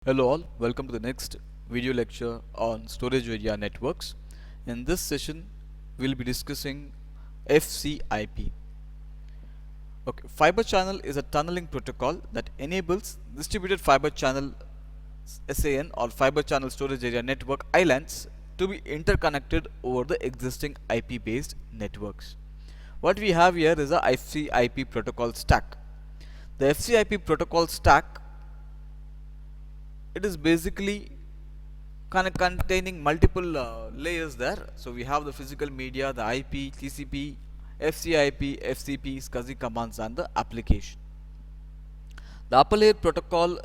Hello all, welcome to the next video lecture on storage area networks. In this session, we'll be discussing FCIP. Okay, fiber channel is a tunneling protocol that enables distributed fiber channel SAN or fiber channel storage area network islands to be interconnected over the existing IP based networks. What we have here is a FCIP protocol stack. The FCIP protocol stack, it is basically containing multiple layers there. So we have the physical media, the IP, TCP, FCIP, FCP, SCSI commands and the application. The upper layer protocol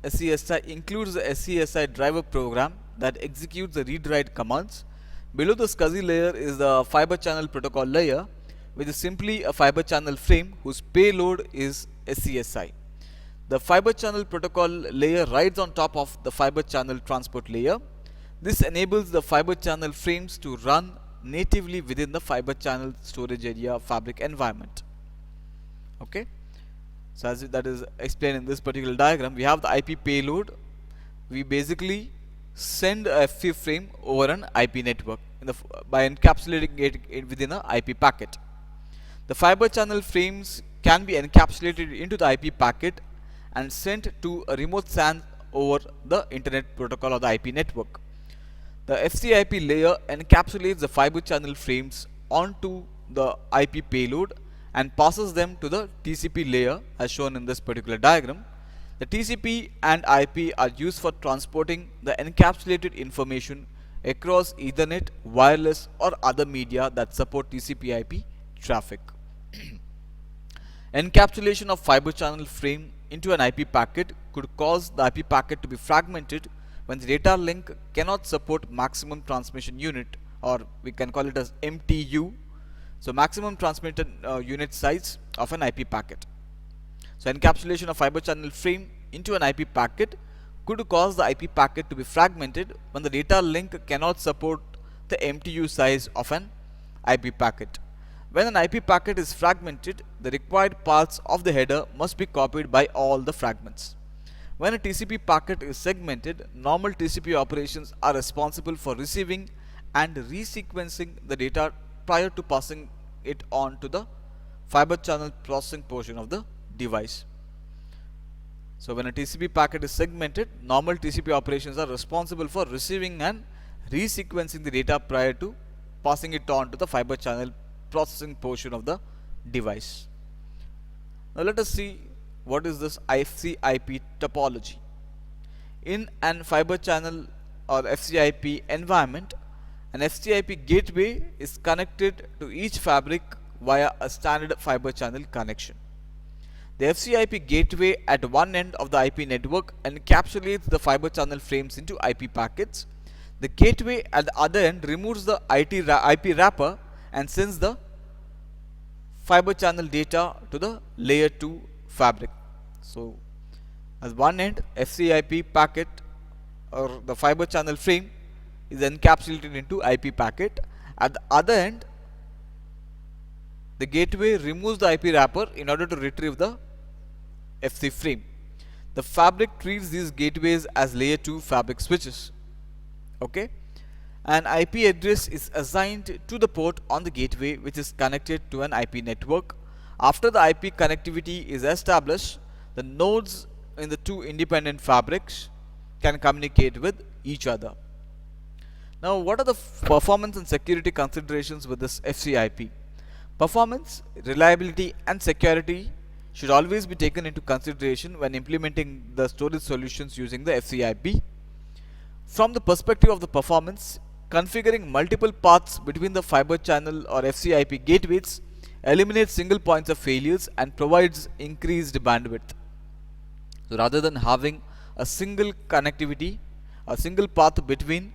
SCSI includes the SCSI driver program that executes the read-write commands. Below the SCSI layer is the fiber channel protocol layer, which is simply a fiber channel frame whose payload is SCSI. The fiber channel protocol layer rides on top of the fiber channel transport layer. This enables the fiber channel frames to run natively within the fiber channel storage area fabric environment. Okay, so as that is explained in this particular diagram, we have the IP payload. We basically send a FF frame over an IP network by encapsulating it within an IP packet. The fiber channel frames can be encapsulated into the IP packet and sent to a remote SAN over the internet protocol or the IP network. The FCIP layer encapsulates the fiber channel frames onto the IP payload and passes them to the TCP layer as shown in this particular diagram. The TCP and IP are used for transporting the encapsulated information across Ethernet, wireless or other media that support TCP IP traffic. Encapsulation of fiber channel frame into an IP packet could cause the IP packet to be fragmented when the data link cannot support maximum transmission unit, or we can call it as MTU. So maximum transmitted unit size of an IP packet. So encapsulation of fiber channel frame into an IP packet could cause the IP packet to be fragmented when the data link cannot support the MTU size of an IP packet. When an IP packet is fragmented, the required paths of the header must be copied by all the fragments. When a TCP packet is segmented, normal TCP operations are responsible for receiving and resequencing the data prior to passing it on to the fiber channel processing portion of the device. So when a TCP packet is segmented, normal TCP operations are responsible for receiving and resequencing the data prior to passing it on to the fiber channel processing portion of the device. Now let us see what is this FCIP topology. In an fiber channel or FCIP environment, an FCIP gateway is connected to each fabric via a standard fiber channel connection. The FCIP gateway at one end of the IP network encapsulates the fiber channel frames into IP packets. The gateway at the other end removes the IP wrapper and sends the fiber channel data to the layer 2 fabric. So at one end, FCIP packet or the fiber channel frame is encapsulated into IP packet. At the other end, the gateway removes the IP wrapper in order to retrieve the FC frame. The fabric treats these gateways as layer 2 fabric switches. Okay. An IP address is assigned to the port on the gateway which is connected to an IP network. After the IP connectivity is established, the nodes in the two independent fabrics can communicate with each other. Now, what are the performance and security considerations with this FCIP? Performance, reliability and security should always be taken into consideration when implementing the storage solutions using the FCIP. From the perspective of the performance, configuring multiple paths between the fiber channel or FCIP gateways eliminates single points of failures and provides increased bandwidth. So rather than having a single connectivity, a single path between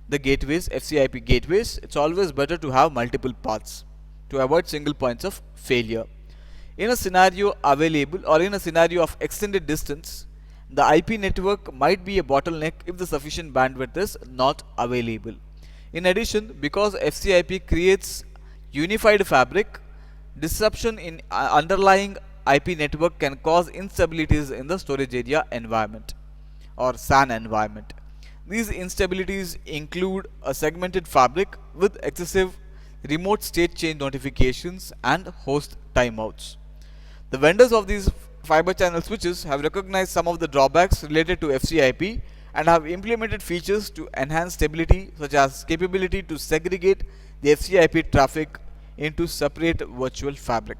the gateways, FCIP gateways, it's always better to have multiple paths to avoid single points of failure. In a scenario available or in a scenario of extended distance, The IP network might be a bottleneck if the sufficient bandwidth is not available. In addition, because FCIP creates unified fabric, disruption in underlying IP network can cause instabilities in the storage area environment or SAN environment. These instabilities include a segmented fabric with excessive remote state change notifications and host timeouts. The vendors of these fiber channel switches have recognized some of the drawbacks related to FCIP and have implemented features to enhance stability, such as capability to segregate the FCIP traffic into separate virtual fabric.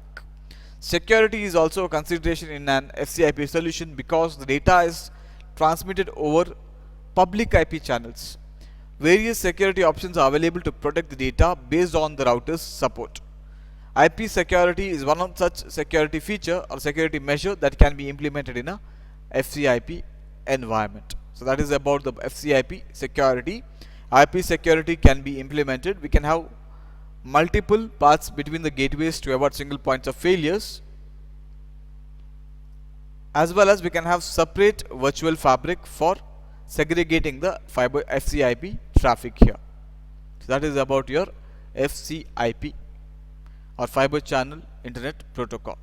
Security is also a consideration in an FCIP solution because the data is transmitted over public IP channels. Various security options are available to protect the data based on the router's support. IP security is one of such security feature or security measure that can be implemented in a FCIP environment. So that is about the FCIP security. IP security can be implemented. We can have multiple paths between the gateways to avoid single points of failures, as well as we can have separate virtual fabric for segregating the fiber FCIP traffic here. So that is about your FCIP or fiber channel internet protocol.